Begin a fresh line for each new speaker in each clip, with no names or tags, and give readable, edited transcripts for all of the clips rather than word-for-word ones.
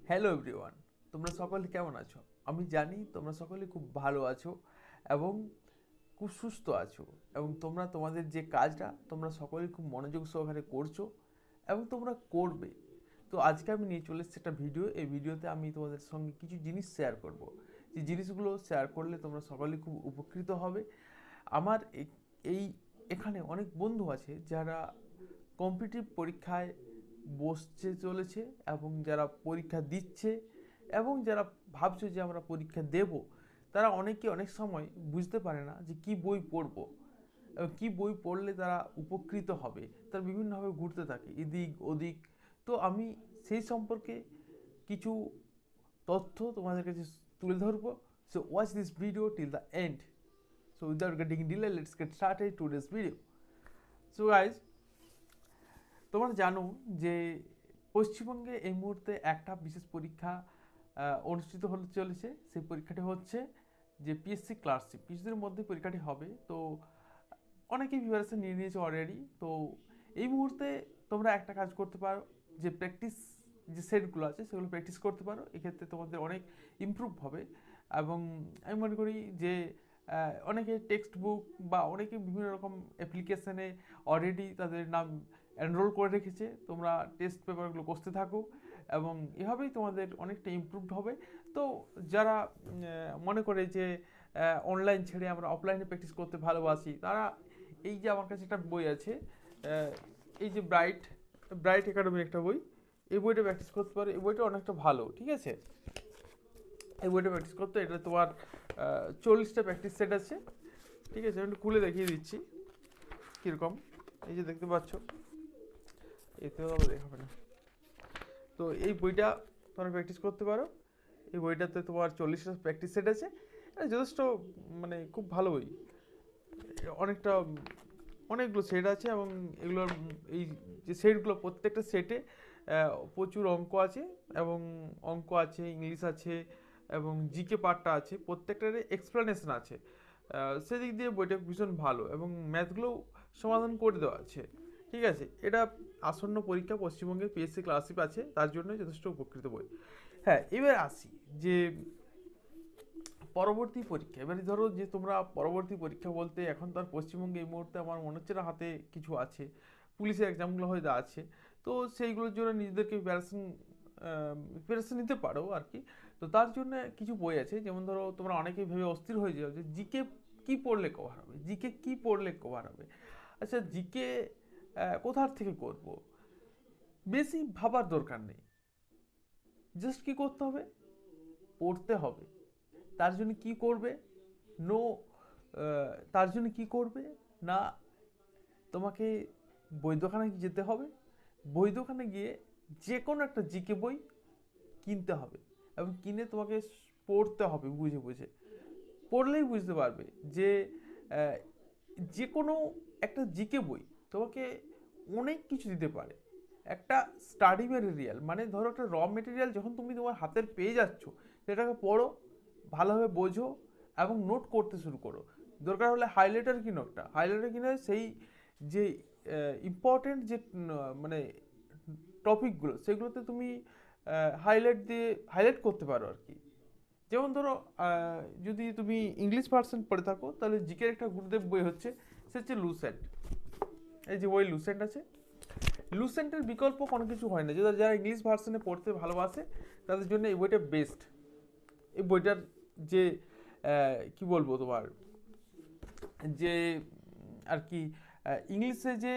Hello everyone, তোমরা সকলে কেমন আছো? আমি জানি তোমরা সকলে খুব ভালো আছো এবং খুব সুস্থ আছো, এবং তোমরা তোমাদের যে কাজটা তোমরা সকলেই খুব মনোযোগ সহকারে করছো এবং তোমরা করবে। তো আজকে আমি নিয়ে চলে এসেছি একটা ভিডিও। এই ভিডিওতে আমি তোমাদের সঙ্গে কিছু জিনিস শেয়ার করব, যে জিনিসগুলো শেয়ার করলে তোমরা সকলেই খুব উপকৃত হবে। আমার এই এখানে অনেক বন্ধু আছে যারা কম্পিটিটিভ পরীক্ষায় বসতে চলেছে, এবং যারা পরীক্ষা দিচ্ছে, এবং যারা ভাবছে যে আমরা পরীক্ষা দেব, তারা অনেকে অনেক সময় বুঝতে পারে না যে কি বই পড়বো এবং কী বই পড়লে তারা উপকৃত হবে। তারা বিভিন্নভাবে ঘুরতে থাকে এদিক ওদিক। তো আমি সেই সম্পর্কে কিছু তথ্য তোমাদের কাছে তুলে ধরবো। So watch this video till the end. So without getting delay, let's get started today's video. So guys, তোমরা জানো যে পশ্চিমবঙ্গে এই মুহূর্তে একটা বিশেষ পরীক্ষা অনুষ্ঠিত হতে চলেছে। সেই পরীক্ষাটি হচ্ছে যে পিএসসি ক্লার্কশিপ। কিছুদিনের মধ্যে পরীক্ষাটি হবে। তো অনেকেই প্রিপারেশন নিয়ে নিয়েছে অলরেডি। তো এই মুহূর্তে তোমরা একটা কাজ করতে পারো, যে প্র্যাকটিস যে সেটগুলো আছে সেগুলো প্র্যাকটিস করতে পারো। এক্ষেত্রে তোমাদের অনেক ইমপ্রুভ হবে। এবং আমি মনে করি যে অনেকে টেক্সট বুক বা অনেকে বিভিন্ন রকম অ্যাপ্লিকেশানে অলরেডি তাদের নাম এনরোল করে রেখেছে। তোমরা টেস্ট পেপারগুলো কষতে থাকো এবং এভাবেই তোমাদের অনেকটা ইমপ্রুভড হবে। তো যারা মনে করে যে অনলাইন ছেড়ে আমরা অফলাইনে প্র্যাকটিস করতে ভালোবাসি, তারা এই যে আমার কাছে একটা বই আছে, এই যে ব্রাইট ব্রাইট একাডেমির একটা বই, এই বইটা প্র্যাকটিস করতে পারো। এই বইটা অনেকটা ভালো, ঠিক আছে? এই বইটা প্র্যাকটিস করতে, এটা তোমার 40টা প্র্যাকটিস সেট আছে, ঠিক আছে? আমি একটু খুলে দেখিয়ে দিচ্ছি কীরকম। এই যে দেখতে পাচ্ছ, এতেও আবার দেখাবে না। তো এই বইটা তোমরা প্র্যাকটিস করতে পারো। এই বইটাতে তোমার 40টা প্র্যাকটিস সেট আছে। এটা যথেষ্ট, মানে খুব ভালো বই। অনেকটা অনেকগুলো সেট আছে, এবং এগুলোর এই যে সেটগুলো, প্রত্যেকটা সেটে প্রচুর অঙ্ক আছে, এবং অঙ্ক আছে, ইংলিশ আছে, এবং জিকে পার্টটা আছে, প্রত্যেকটার এক্সপ্লেনেশন আছে। সেদিক দিয়ে বইটা ভীষণ ভালো, এবং ম্যাথগুলোও সমাধান করে দেওয়া আছে, ঠিক আছে? এটা আসন্ন পরীক্ষা পশ্চিমবঙ্গের পিএসসি ক্লাসিপ আছে, তার জন্য যথেষ্ট উপকৃত বই। হ্যাঁ, এবার আসি যে পরবর্তী পরীক্ষা। এবারে ধরো যে তোমরা পরবর্তী পরীক্ষা বলতে, এখন তো আর পশ্চিমবঙ্গে এই মুহূর্তে আমার মনে হচ্ছে না হাতে কিছু আছে। পুলিশের এক্সামগুলো হয়তো আছে। তো সেইগুলোর জন্য নিজেদেরকে প্রিপারেশন নিতে পারো আর কি। তো তার জন্য কিছু বই আছে, যেমন ধরো তোমরা অনেকেই ভেবে অস্থির হয়ে যাও যে জিকে কি পড়লে কভার হবে, জিকে কি পড়লে কভার হবে। আচ্ছা, জিকে কোথার থেকে করব? বেশি ভাবার দরকার নেই। জাস্ট কি করতে হবে? পড়তে হবে। তার জন্য কি করবে? নো, তার জন্য কি করবে না, তোমাকে বই দোকানে যেতে হবে। বই দোকানে গিয়ে যে কোনো একটা জিকে বই কিনতে হবে, এবং কিনে তোমাকে পড়তে হবে বুঝে বুঝে। পড়লেই বুঝতে পারবে যে আহ, যে কোনো একটা জিকে বই তোমাকে অনেক কিছু দিতে পারে। একটা স্টাডি মেটেরিয়াল, মানে ধরো একটা র মেটেরিয়াল যখন তুমি তোমার হাতের পেয়ে যাচ্ছ, সেটাকে পড়ো, ভালোভাবে বোঝো, এবং নোট করতে শুরু করো। দরকার হলে হাইলাইটার কিনো, একটা হাইলাইটার কিনে সেই যে ইম্পর্টেন্ট যে মানে টপিকগুলো, সেগুলোতে তুমি হাইলাইট করতে পারো আর কি। যেমন ধরো যদি তুমি ইংলিশ ভার্সন পড়ে থাকো, তাহলে জিকের একটা গুরুদেব বই হচ্ছে, সে হচ্ছে লুসেন্ট। এই যে বই লুসেন্ট আছে, লুসেন্টের বিকল্প কোনো কিছু হয় না। যারা যারা ইংলিশ ভার্সনে পড়তে ভালোবাসে, তাদের জন্য এই বইটা বেস্ট। এই বইটার যে কি বলবো তোমার, যে আর কি ইংলিশে যে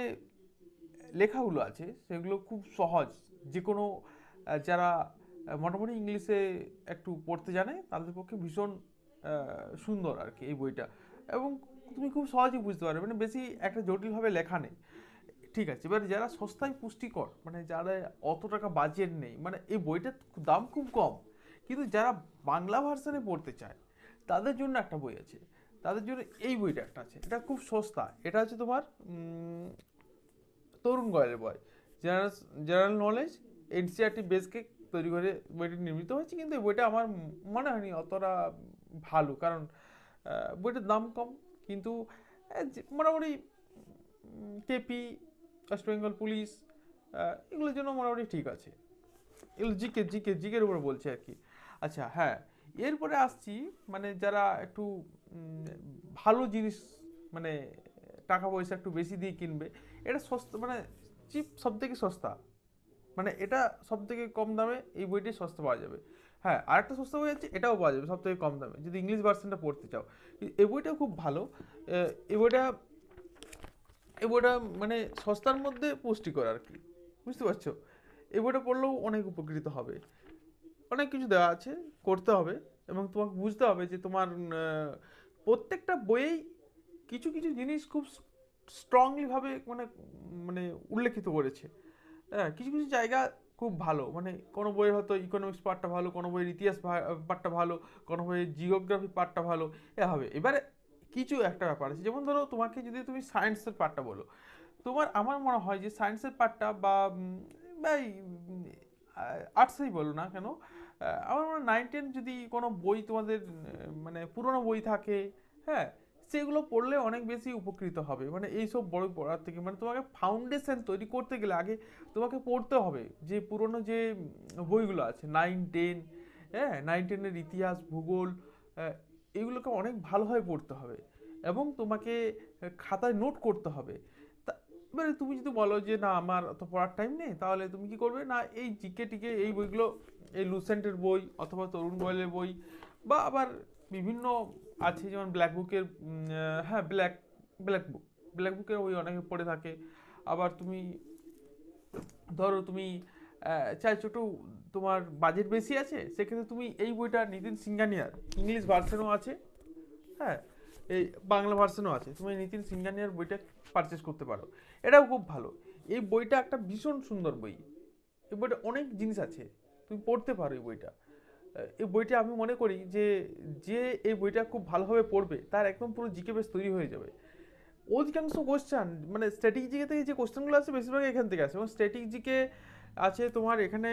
লেখাগুলো আছে সেগুলো খুব সহজ। যে কোনো যারা মোটামুটি ইংলিশে একটু পড়তে জানে, তাদের পক্ষে ভীষণ সুন্দর আর কি এই বইটা। এবং তুমি খুব সহজেই বুঝতে পারবে, মানে বেশি একটা জটিলভাবে লেখা নেই, ঠিক আছে? এবার যারা সস্তায় পুষ্টিকর, মানে যারা অত টাকা বাজেট নেই, মানে এই বইটার দাম খুব কম, কিন্তু যারা বাংলা ভার্সানে পড়তে চায়, তাদের জন্য একটা বই আছে। তাদের জন্য এই বইটা একটা আছে, এটা খুব সস্তা। এটা হচ্ছে তোমার তরুণ গোয়েলের বই, জেনারেল জেনারেল নলেজ এনসিআরটি বেসকে তৈরি করে বইটি নির্মিত হয়েছে। কিন্তু এই বইটা আমার মনে হয়নি অতটা ভালো, কারণ বইটার দাম কম, কিন্তু মোটামুটি কেপি, ওয়েস্ট বেঙ্গল পুলিশ, এগুলোর জন্য মোটামুটি ঠিক আছে। এগুলো জিকে জিকে জিকের উপরে বলছি আর কি। আচ্ছা হ্যাঁ, এরপরে আসছি মানে যারা একটু ভালো জিনিস মানে টাকা পয়সা একটু বেশি দিয়ে কিনবে, এটা সস্তা মানে চিপ সব থেকে সস্তা, মানে এটা সব থেকে কম দামে এই বইটি সস্তা পাওয়া যাবে। হ্যাঁ, আরেকটা সস্তা বই আছে, এটাও পাওয়া যাবে সব থেকে কম দামে যদি ইংলিশ ভার্সনটা পড়তে চাও। এই বইটাও খুব ভালো। এই বইটা এই বইটা মানে সস্তার মধ্যে পুষ্টিকর আর কি, বুঝতে পারছো? এই বইটা পড়লেও অনেক উপকৃত হবে। অনেক কিছু দেওয়া আছে, করতে হবে এবং তোমাকে বুঝতে হবে যে তোমার প্রত্যেকটা বইয়েই কিছু কিছু জিনিস খুব স্ট্রংলি ভাবে মানে মানে উল্লেখিত করেছে। হ্যাঁ, কিছু কিছু জায়গা খুব ভালো, মানে কোনো বইয়ের হয়তো ইকোনমিক্স পার্টটা ভালো, কোনো বইয়ের ইতিহাস পার্টটা ভালো, কোনো বইয়ের জিওগ্রাফি পার্টটা ভালো, এ হবে। এবারে কিছু একটা ব্যাপার আছে, যেমন ধরো তোমাকে যদি তুমি সায়েন্সের পার্টটা বলো, তোমার আমার মনে হয় যে সায়েন্সের পার্টটা বা আর্টসেই বলো না কেন, আমার মনে হয় 9-10 যদি কোনো বই তোমাদের মানে পুরোনো বই থাকে, হ্যাঁ, সেগুলো পড়লে অনেক বেশি উপকৃত হবে। মানে এইসব বই পড়ার থেকে মানে তোমাকে ফাউন্ডেশন তৈরি করতে গেলে আগে তোমাকে পড়তে হবে যে পুরোনো যে বইগুলো আছে 9-10, হ্যাঁ, 9-10-এর ইতিহাস, ভূগোল, আহ, এগুলোকে অনেক ভালোভাবে পড়তে হবে এবং তোমাকে খাতায় নোট করতে হবে। তা এবারে তুমি যদি বলো যে না আমার অত পড়ার টাইম নেই, তাহলে তুমি কি করবে না এই জিকে টিকে এই বইগুলো, এই লুসেন্টের বই অথবা তরুণ গোয়েলের বই, বা আবার বিভিন্ন আছে যেমন ব্ল্যাক বুকের, হ্যাঁ ব্ল্যাক বুকের বই অনেকে পড়ে থাকে। আবার তুমি ধরো তুমি চাইছো একটু তোমার বাজেট বেশি আছে, সেক্ষেত্রে তুমি এই বইটা নিতিন সিঙ্গানিয়ার ইংলিশ ভার্সনও আছে, হ্যাঁ, এই বাংলা ভার্সনও আছে, তুমি নিতিন সিঙ্গানিয়ার বইটা পারচেস করতে পারো। এটাও খুব ভালো। এই বইটা একটা ভীষণ সুন্দর বই। এই বইটা অনেক জিনিস আছে, তুমি পড়তে পারো এই বইটা। এই বইটা আমি মনে করি যে যে এই বইটা খুব ভালোভাবে পড়বে তার একদম পুরো জিকে বেস তৈরি হয়ে যাবে। অধিকাংশ কোশ্চেন মানে স্ট্যাটিক জিকে থেকে যে কোশ্চেনগুলো আছে বেশিরভাগ এখান থেকে আসে, এবং স্ট্যাটিক জিকে আছে তোমার এখানে,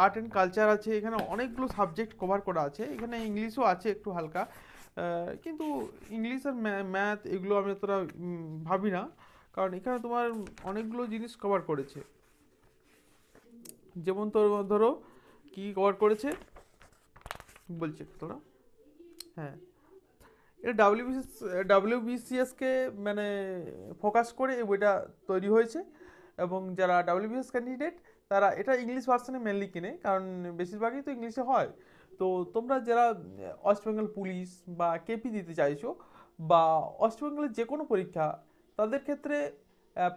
আর্ট অ্যান্ড কালচার আছে, এখানে অনেকগুলো সাবজেক্ট কভার করা আছে, এখানে ইংলিশও আছে একটু হালকা। কিন্তু ইংলিশ আর ম্যাথ এগুলো আমি অতটা ভাবি না, কারণ এখানে তোমার অনেকগুলো জিনিস কভার করেছে। যেমন তোর ধরো কি কভার করেছে বলছি তোরা, হ্যাঁ, এটা ডাব্লিউবিসিএসকে মানে ফোকাস করে এই বইটা তৈরি হয়েছে। এবং যারা ডাব্লিউবিএস ক্যান্ডিডেট তারা এটা ইংলিশ ভার্সনে মেনলি কিনে, কারণ বেশিরভাগই তো ইংলিশে হয়। তো তোমরা যারা ওয়েস্ট বেঙ্গল পুলিশ বা কেপি দিতে চাইছো, বা ওয়েস্ট বেঙ্গলের যে কোনো পরীক্ষা, তাদের ক্ষেত্রে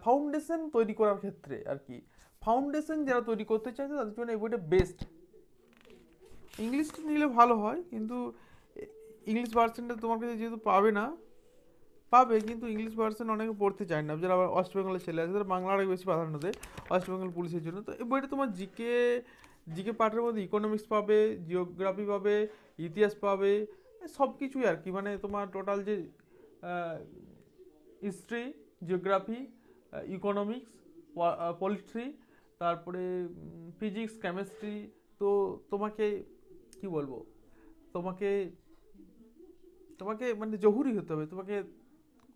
ফাউন্ডেশন তৈরি করার ক্ষেত্রে আর কি, ফাউন্ডেশন যারা তৈরি করতে চাইছে তাদের জন্য এই বইটা বেস্ট। ইংলিশটা নিলে ভালো হয়, কিন্তু ইংলিশ ভার্সনটা তোমার কাছে যেহেতু পাবে না, পাবে কিন্তু ইংলিশ ভার্সন অনেকে পড়তে চায় না, যারা আবার ওয়েস্ট বেঙ্গলের ছেলে আছে তারা বাংলাটাকে বেশি প্রাধান্য দেয় ওয়েস্ট বেঙ্গল পুলিশের জন্য। তো এই বইটা তোমার জিকে জিকে পার্টের মধ্যে ইকোনমিক্স পাবে, জিওগ্রাফি পাবে, ইতিহাস পাবে, সব কিছুই আর কি, মানে তোমার টোটাল যে হিস্ট্রি, জিওগ্রাফি, ইকোনমিক্স, পলিট্রি, তারপরে ফিজিক্স, কেমিস্ট্রি, তো তোমাকে কি বলবো, তোমাকে তোমাকে মানে জহুরি হতে হবে, তোমাকে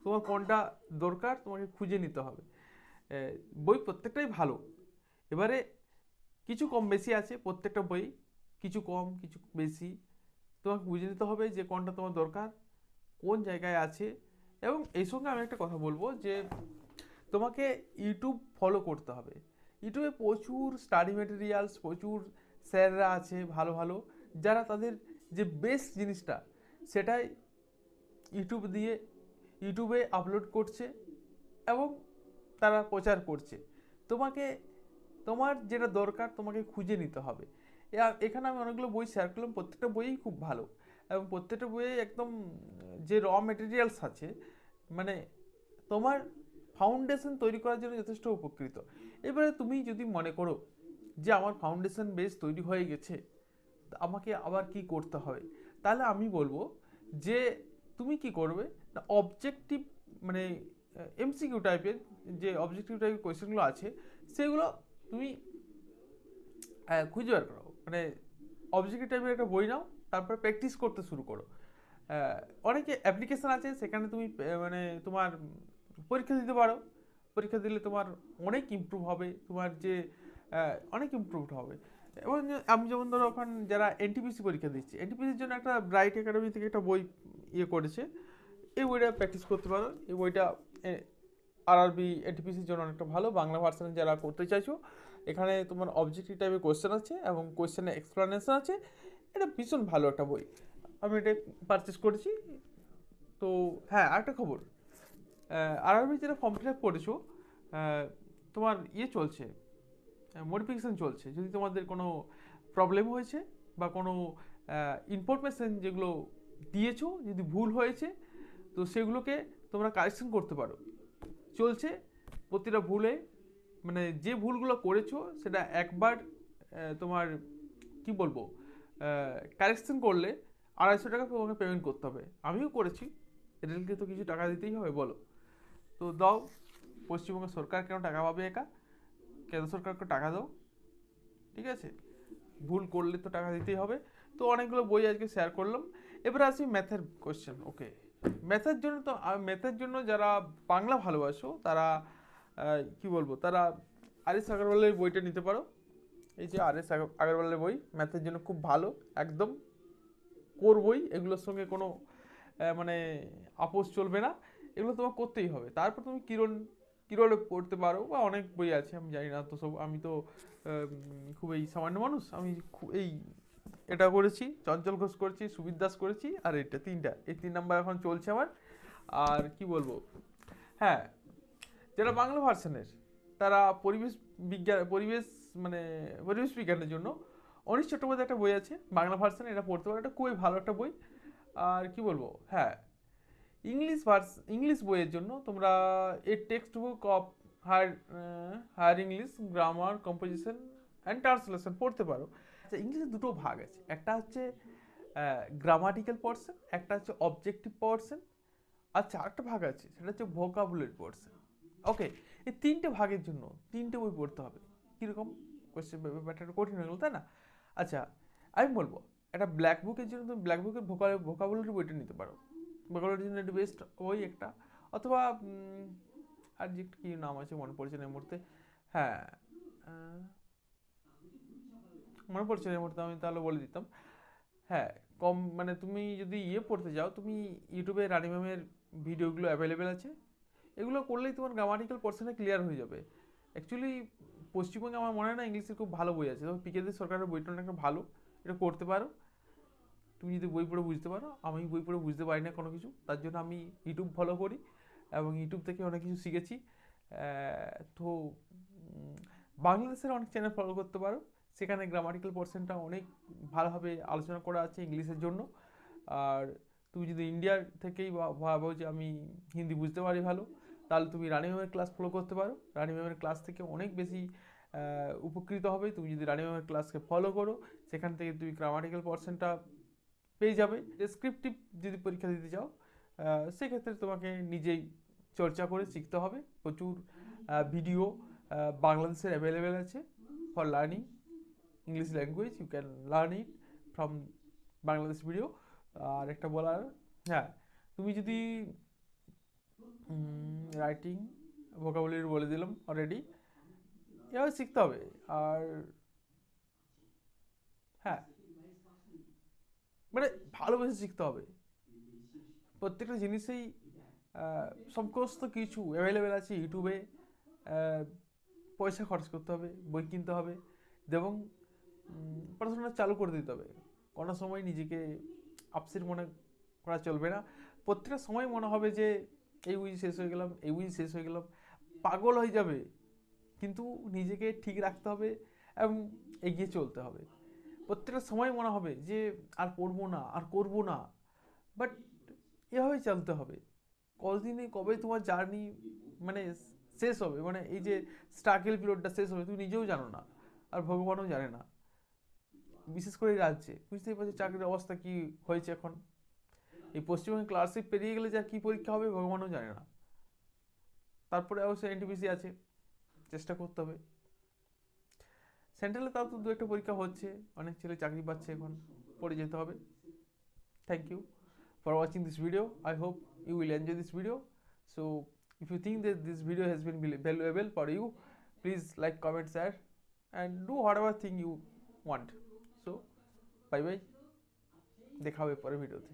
তোমার কোনটা দরকার তোমাকে খুঁজে নিতে হবে। বই প্রত্যেকটাই ভালো। এবারে কিছু কম বেশি আছে প্রত্যেকটা বই, কিছু কম কিছু বেশি, তোমাকে বুঝে নিতে হবে যে কোনটা তোমার দরকার, কোন জায়গায় আছে। এবং এই সঙ্গে আমি একটা কথা বলবো যে তোমাকে ইউটিউব ফলো করতে হবে। ইউটিউবে প্রচুর স্টাডি মেটেরিয়ালস, প্রচুর স্যাররা আছে ভালো ভালো, যারা তাদের যে বেস্ট জিনিসটা সেটাই ইউটিউব দিয়ে ইউটিউবে আপলোড করছে এবং তারা প্রচার করছে। তোমাকে তোমার যেটা দরকার তোমাকে খুঁজে নিতে হবে। এখানে আমি অনেকগুলো বই শেয়ার করলাম, প্রত্যেকটা বইই খুব ভালো এবং প্রত্যেকটা বইয়ে একদম যে র মেটেরিয়ালস আছে মানে তোমার ফাউন্ডেশন তৈরি করার জন্য যথেষ্ট উপকৃত। এবারে তুমি যদি মনে করো যে আমার ফাউন্ডেশন বেস তৈরি হয়ে গেছে, আমাকে আবার কি করতে হবে, তাহলে আমি বলবো যে তুমি কি করবে না, অবজেক্টিভ মানে এমসিকিউ টাইপের যে অবজেক্টিভ টাইপের কোয়েশ্চেনগুলো আছে সেগুলো তুমি খুঁজে বের করো, মানে অবজেক্টিভ টাইপের একটা বই নাও, তারপর প্র্যাকটিস করতে শুরু করো। অনেকে অ্যাপ্লিকেশান আছে সেখানে তুমি মানে তোমার পরীক্ষা দিতে পারো। পরীক্ষা দিলে তোমার অনেক ইমপ্রুভ হবে, তোমার যে অনেক ইমপ্রুভড হবে। এবং আমি যেমন ধরো এখন যারা এনটিপিসি পরীক্ষা দিচ্ছে, এনটিপিসির জন্য একটা ব্রাইট একাডেমি থেকে একটা বই ইয়ে করেছে, এই বইটা প্র্যাকটিস করতে পারো। এই বইটা আরআরবি এনটিপিসির জন্য অনেকটা ভালো, বাংলা ভার্সানে যারা করতে চাইছো। এখানে তোমার অবজেক্টিভ টাইপের কোয়েশ্চেন আছে এবং কোয়েশ্চেনের এক্সপ্লানেশন আছে। এটা ভীষণ ভালো একটা বই, আমি এটা পারচেস করেছি। তো হ্যাঁ, আরেকটা খবর, আরআরবি যেটা ফর্ম ফিল আপ করেছো, তোমার ইয়ে চলছে, মডিফিকেশান চলছে। যদি তোমাদের কোনো প্রবলেম হয়েছে বা কোনো ইনফরমেশান যেগুলো দিয়েছো যদি ভুল হয়েছে, তো সেগুলোকে তোমরা কারেকশন করতে পারো। চলছে প্রতিটা ভুলে, মানে যে ভুলগুলো করেছো সেটা একবার তোমার কি বলবো কারেকশন করলে 250 টাকা তোমাকে পেমেন্ট করতে হবে। আমিও করেছি, রেলকে তো কিছু টাকা দিতেই হবে বলো, তো দাও। পশ্চিমবঙ্গ সরকার কেন টাকা পাবে একা? কেন্দ্র সরকারকে টাকা দাও, ঠিক আছে? ভুল করলে তো টাকা দিতেই হবে। তো অনেকগুলো বই আজকে শেয়ার করলাম। এবার আসি ম্যাথের কোয়েশ্চেন। ওকে, ম্যাথের জন্য তো, ম্যাথের জন্য যারা বাংলা ভালোবাসো তারা কি বলবো, তারা আর এস আগরওয়ালের বইটা নিতে পারো। এই যে আর এস আগরওয়ালের বই ম্যাথের জন্য খুব ভালো, একদম কোর বই। এগুলোর সঙ্গে কোনো মানে আপোষ চলবে না, এগুলো তোমার করতেই হবে। তারপর তুমি কিরণে পড়তে পারো, বা অনেক বই আছে, আমি জানি না তো সব। আমি তো খুবই সামান্য মানুষ, আমি এই এটা করেছি, চঞ্চল ঘোষ করেছি, সুবির দাস করেছি, আর এটা এই 3 নাম্বার এখন চলছে আমার। আর কি বলবো, হ্যাঁ, যারা বাংলা ভার্সনের তারা পরিবেশ বিজ্ঞানের জন্য অনিশ চট্টোপাধ্যায় একটা বই আছে বাংলা ভার্সন, এটা পড়তে পারো, এটা খুবই ভালো একটা বই। আর কি বলবো, হ্যাঁ, ইংলিশ বইয়ের জন্য তোমরা a text book of higher higher English grammar composition and translation পড়তে পারো। আচ্ছা, ইংলিশে দুটো ভাগ আছে, একটা হচ্ছে গ্রামাটিক্যাল পোর্শন, একটা হচ্ছে অবজেক্টিভ পোর্শন। আচ্ছা, আরেকটা ভাগ আছে, সেটা হচ্ছে ভোকাবুলারি পোর্শন। ওকে, এই 3টে ভাগের জন্য 3টে বই পড়তে হবে। কীরকম কোয়েশ্চেন, ব্যাপারটা কঠিন হয়ে গেল, তাই না? আচ্ছা, আমি বলবো একটা ব্ল্যাক বুকের জন্য তুমি ব্ল্যাক বুকের ভোকাবুলারি বইটা নিতে পারো। ভোকাবুলারির জন্য একটু বেস্ট বই একটা। অথবা আর যে কি নাম আছে মনে পড়ছে না এই মুহূর্তে। হ্যাঁ, আহ, মনে পড়ছে না এই মুহূর্তে, আমি তাহলে বলে দিতাম। হ্যাঁ, কম মানে তুমি যদি ইয়ে পড়তে যাও, তুমি ইউটিউবে রানি ম্যামের ভিডিওগুলো অ্যাভেলেবেল আছে, এগুলো করলেই তোমার গ্রামাটিক্যাল পোর্শনে ক্লিয়ার হয়ে যাবে। অ্যাকচুয়ালি পশ্চিমবঙ্গে আমার মনে হয় না ইংলিশের খুব ভালো বই আছে, তবে পিকেদের সরকারের বইটা অনেকটা ভালো, এটা করতে পারো। তুমি যদি বই পড়ে বুঝতে পারো, আমি বই পড়ে বুঝতে পারি না কোনো কিছু, তার জন্য আমি ইউটিউব ফলো করি এবং ইউটিউব থেকে অনেক কিছু শিখেছি। তো বাংলাদেশের অনেক চ্যানেল ফলো করতে পারো, সেখানে গ্রামাটিক্যাল পোর্শনটা অনেক ভালোভাবে আলোচনা করা আছে ইংলিশের জন্য। আর তুমি যদি ইন্ডিয়ার থেকেই ভাবো যে আমি হিন্দি বুঝতে পারি ভালো, তাহলে তুমি রানি ম্যামের ক্লাস ফলো করতে পারো। রানি ম্যামের ক্লাস থেকে অনেক বেশি উপকৃত হবে তুমি যদি রানি ম্যামের ক্লাসকে ফলো করো। সেখান থেকে তুমি গ্রামাটিক্যাল পোর্শনটা পেয়ে যাবে। ডেসক্রিপটিভ যদি পরীক্ষা দিতে চাও, সেক্ষেত্রে তোমাকে নিজেই চর্চা করে শিখতে হবে। প্রচুর ভিডিও বাংলাদেশের অ্যাভেলেবেল আছে for learning English language, you can learn it from Bangladesh video. আর একটা বলার, হ্যাঁ, তুমি যদি রাইটিং ভোকাবুলারি বলে দিলাম অলরেডি, এভাবে শিখতে হবে। আর হ্যাঁ, মানে ভালোবেসে শিখতে হবে। প্রত্যেকটা জিনিসেই সমস্ত কিছু অ্যাভেলেবেল আছে ইউটিউবে। পয়সা খরচ করতে হবে, বই কিনতে হবে, এবং পড়াশোনা চালু করে দিতে হবে। কোনো সময় নিজেকে আপসেট মনে করা চলবে না। প্রত্যেকটা সময় মনে হবে যে এই উইক শেষ হয়ে গেলাম, এই উইক শেষ হয়ে গেলাম, পাগল হয়ে যাবে। কিন্তু নিজেকে ঠিক রাখতে হবে এবং এগিয়ে চলতে হবে। প্রত্যেকটা সময় মনে হবে যে আর পড়বো না, আর করবো না, বাট এভাবেই চলতে হবে। কতদিনে কবে তোমার জার্নি মানে শেষ হবে, মানে এই যে স্ট্রাগল পিরিয়ডটা শেষ হবে তুমি নিজেও জানো না, আর ভগবানও জানে না। বিশেষ করে এই রাজ্যে বুঝতেই পারছি চাকরির অবস্থা কি হয়েছে এখন। এই পশ্চিমবঙ্গে ক্লাসিক পেরিয়ে গেলে যার কী পরীক্ষা হবে ভগবানও জানে না। তারপরে অবশ্যই এনটিপিসি আছে, চেষ্টা করতে হবে। সেন্ট্রালে তাও তো 2-1টা পরীক্ষা হচ্ছে, অনেক ছেলে চাকরি পাচ্ছে এখন, পড়ে যেতে হবে। Thank you for watching this video. I hope you will enjoy this video. So if you think that this video has been valuable for you, please like, comment, share, and do whatever thing you want. So bye bye, দেখা হবে পরের ভিডিওতে।